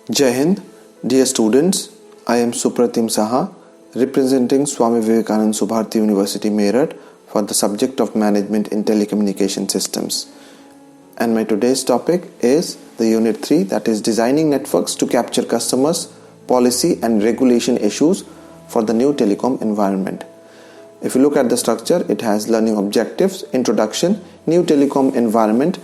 Jai Hind, dear students, I am Supratim Saha, representing Swami Vivekanand Subharti University, Meerut for the subject of Management in Telecommunication Systems. And my today's topic is the Unit 3, that is Designing Networks to Capture Customers, Policy and Regulation Issues for the New Telecom Environment. If you look at the structure, it has learning objectives, introduction, new telecom environment,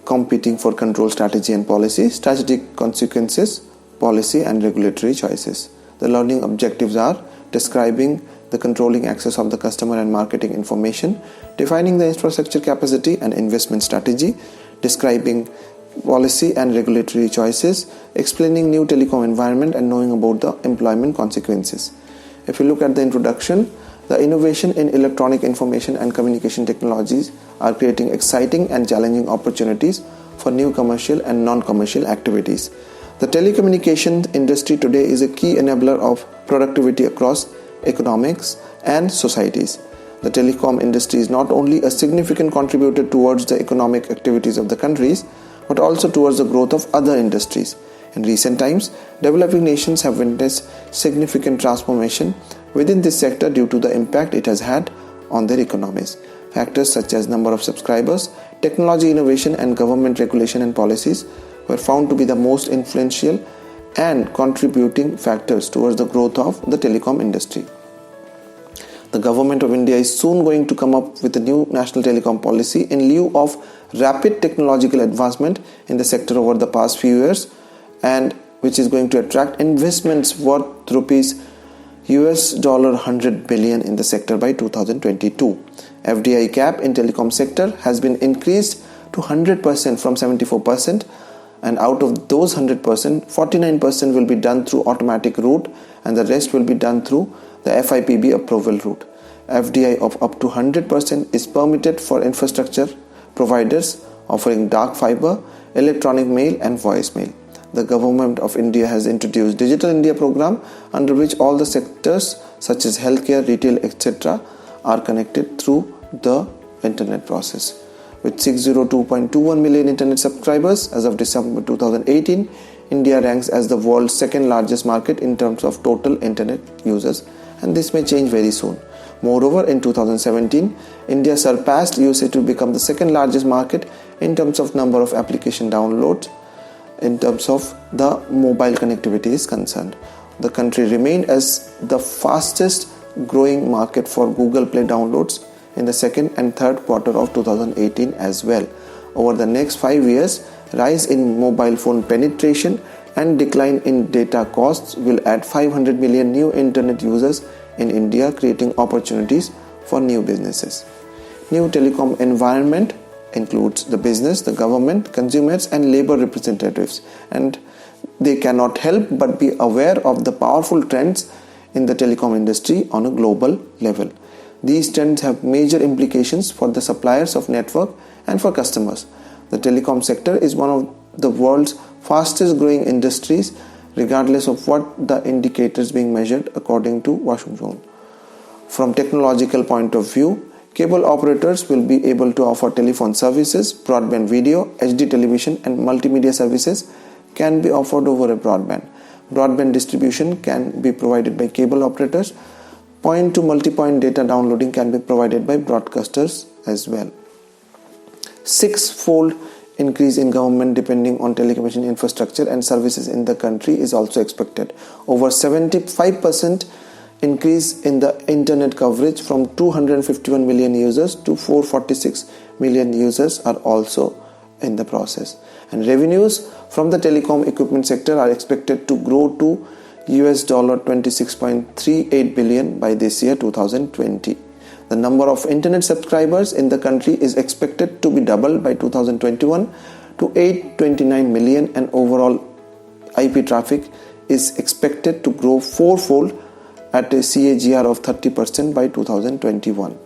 competing for control strategy and policy, strategic consequences, policy and regulatory choices. The learning objectives are describing the controlling access of the customer and marketing information, defining the infrastructure capacity and investment strategy, describing policy and regulatory choices, explaining new telecom environment and knowing about the employment consequences. If you look at the introduction, the innovation in electronic information and communication technologies are creating exciting and challenging opportunities for new commercial and non-commercial activities. The telecommunication industry today is a key enabler of productivity across economics and societies. The telecom industry is not only a significant contributor towards the economic activities of the countries, but also towards the growth of other industries. In recent times, developing nations have witnessed significant transformation within this sector due to the impact it has had on their economies. Factors such as number of subscribers, technology innovation and government regulation and policies were found to be the most influential and contributing factors towards the growth of the telecom industry. The government of India is soon going to come up with a new national telecom policy in lieu of rapid technological advancement in the sector over the past few years, and which is going to attract investments worth $100 billion in the sector by 2022. FDI cap in telecom sector has been increased to 100% from 74%, and out of those 100%, 49% will be done through automatic route and the rest will be done through the FIPB approval route. FDI of up to 100% is permitted for infrastructure providers offering dark fiber, electronic mail and voicemail. The government of India has introduced Digital India program, under which all the sectors such as healthcare, retail, etc. are connected through the internet process. With 602.21 million internet subscribers as of December 2018, India ranks as the world's second largest market in terms of total internet users, and this may change very soon. Moreover, in 2017, India surpassed USA to become the second largest market in terms of number of application downloads. In terms of the mobile connectivity is concerned, the country remained as the fastest growing market for Google Play downloads in the second and third quarter of 2018 as well. Over the next 5 years, rise in mobile phone penetration and decline in data costs will add 500 million new internet users in India, creating opportunities for new businesses. New telecom environment includes the business, the government, consumers and labor representatives, and they cannot help but be aware of the powerful trends in the telecom industry on a global level. These trends have major implications for the suppliers of network and for customers. The telecom sector is one of the world's fastest growing industries, regardless of what the indicators being measured according to Washington. From technological point of view, cable operators will be able to offer telephone services, broadband video, HD television and multimedia services can be offered over a broadband. Broadband distribution can be provided by cable operators. Point to multi-point data downloading can be provided by broadcasters as well. 6-fold increase in government depending on telecommunication infrastructure and services in the country is also expected. Over 75% increase in the internet coverage from 251 million users to 446 million users are also in the process. And revenues from the telecom equipment sector are expected to grow to $26.38 billion by this year 2020. The number of internet subscribers in the country is expected to be doubled by 2021 to 829 million, and overall IP traffic is expected to grow fourfold at a CAGR of 30% by 2021.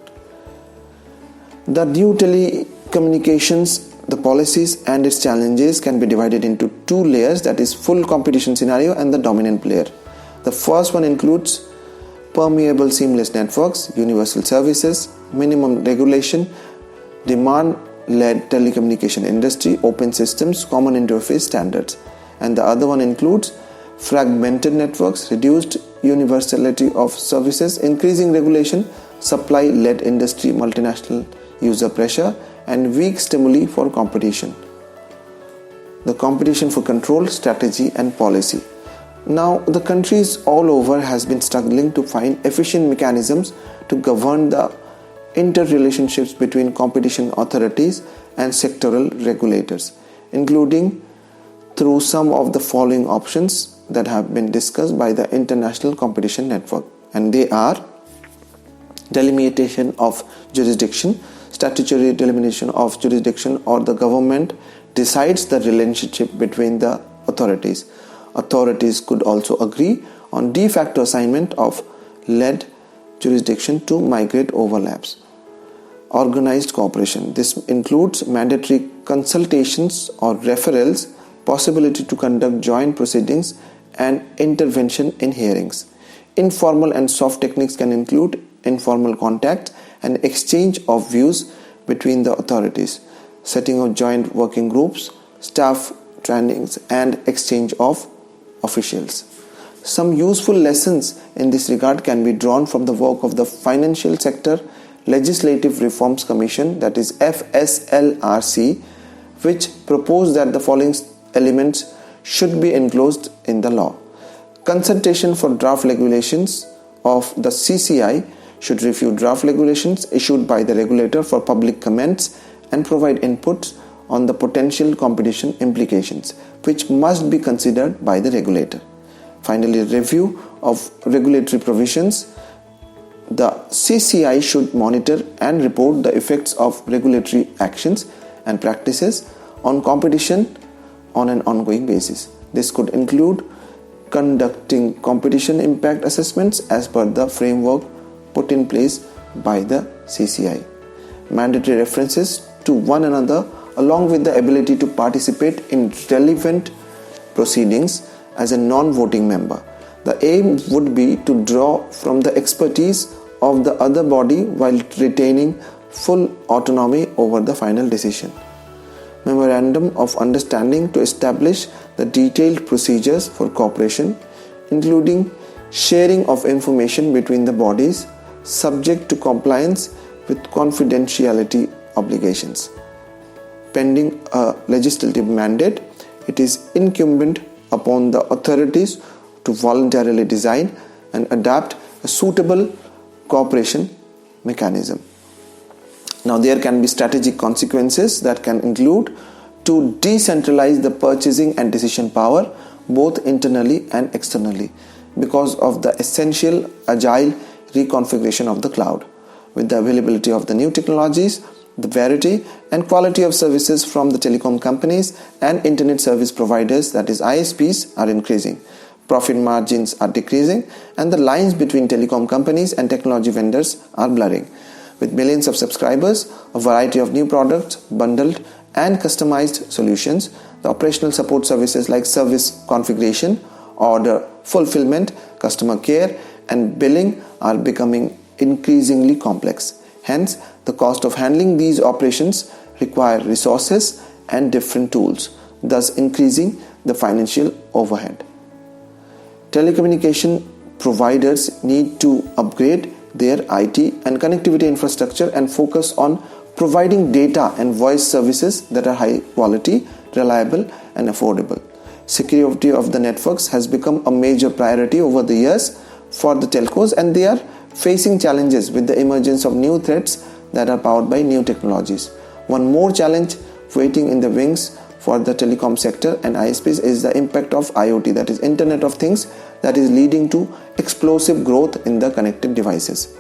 The new telecommunications, the policies and its challenges can be divided into two layers, that is full competition scenario and the dominant player. The first one includes permeable seamless networks, universal services, minimum regulation, demand-led telecommunication industry, open systems, common interface standards. and the other one includes fragmented networks, reduced universality of services, increasing regulation, supply-led industry, multinational user pressure, and weak stimuli for competition. The competition for control, strategy, and policy. Now, the countries all over has been struggling to find efficient mechanisms to govern the interrelationships between competition authorities and sectoral regulators, including through some of the following options that have been discussed by the International Competition Network, and they are delimitation of jurisdiction, statutory delimitation of jurisdiction, or the government decides the relationship between the authorities. Authorities could also agree on de facto assignment of lead jurisdiction to migrate overlaps. Organized cooperation. This includes mandatory consultations or referrals, possibility to conduct joint proceedings, and intervention in hearings. Informal and soft techniques can include informal contact and exchange of views between the authorities, setting of joint working groups, staff trainings, and exchange of officials. Some useful lessons in this regard can be drawn from the work of the Financial Sector Legislative Reforms Commission, that is FSLRC, which proposed that the following elements should be enclosed in the law. Consultation for draft regulations of the CCI should review draft regulations issued by the regulator for public comments and provide inputs on the potential competition implications, which must be considered by the regulator. Finally, review of regulatory provisions. The CCI should monitor and report the effects of regulatory actions and practices on competition on an ongoing basis. This could include conducting competition impact assessments as per the framework put in place by the CCI. Mandatory references to one another along with the ability to participate in relevant proceedings as a non-voting member. The aim would be to draw from the expertise of the other body while retaining full autonomy over the final decision. Memorandum of Understanding to establish the detailed procedures for cooperation, including sharing of information between the bodies, subject to compliance with confidentiality obligations. Pending a legislative mandate, it is incumbent upon the authorities to voluntarily design and adapt a suitable cooperation mechanism. Now, there can be strategic consequences that can include to decentralize the purchasing and decision power both internally and externally because of the essential agile reconfiguration of the cloud. With the availability of the new technologies, the variety and quality of services from the telecom companies and internet service providers, that is ISPs, are increasing. Profit margins are decreasing and the lines between telecom companies and technology vendors are blurring. With millions of subscribers, a variety of new products, bundled and customized solutions, the operational support services like service configuration, order fulfillment, customer care, and billing are becoming increasingly complex. Hence, the cost of handling these operations require resources and different tools, thus increasing the financial overhead. Telecommunication providers need to upgrade their IT and connectivity infrastructure and focus on providing data and voice services that are high quality, reliable, and affordable. Security of the networks has become a major priority over the years for the telcos, and they are facing challenges with the emergence of new threats that are powered by new technologies. One more challenge waiting in the wings for the telecom sector and ISPs is the impact of IoT, that is Internet of Things, that is leading to explosive growth in the connected devices.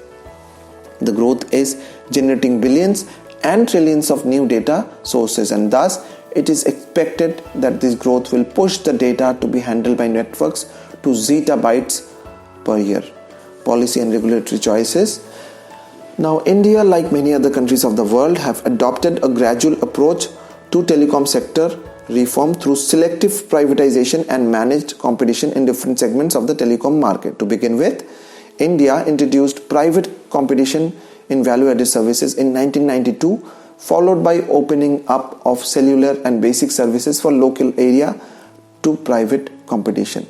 The growth is generating billions and trillions of new data sources, and thus it is expected that this growth will push the data to be handled by networks to zettabytes per year. Policy and regulatory choices. Now, India, like many other countries of the world, have adopted a gradual approach to telecom sector reform through selective privatization and managed competition in different segments of the telecom market. To begin with, India introduced private competition in value-added services in 1992, followed by opening up of cellular and basic services for local area to private competition.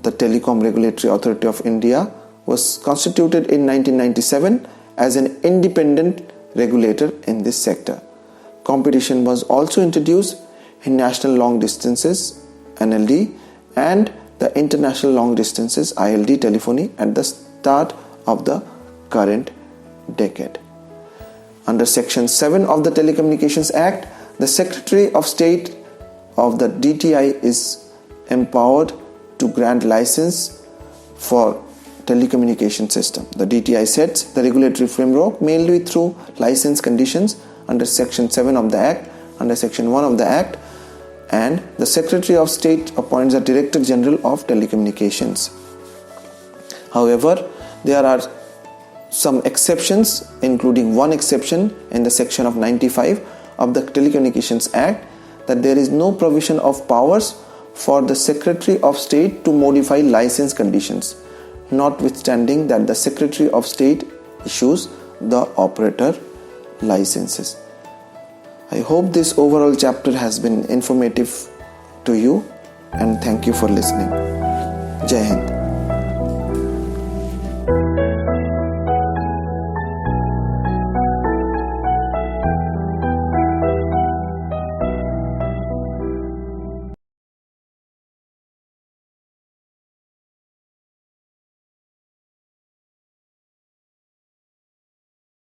The Telecom Regulatory Authority of India was constituted in 1997 as an independent regulator in this sector. Competition was also introduced in National Long Distances (NLD) and the International Long Distances (ILD) telephony at the start of the current decade. Under Section 7 of the Telecommunications Act, the Secretary of State of the DTI is empowered to grant license for telecommunication system. The DTI sets the regulatory framework mainly through license conditions under Section 7 of the Act, under Section 1 of the Act, and the Secretary of State appoints the Director General of Telecommunications. However, there are some exceptions, including one exception in the section of 95 of the Telecommunications Act, that there is no provision of powers for the Secretary of State to modify license conditions, notwithstanding that the Secretary of State issues the operator licenses. I hope this overall chapter has been informative to you, and thank you for listening. Jai Hind.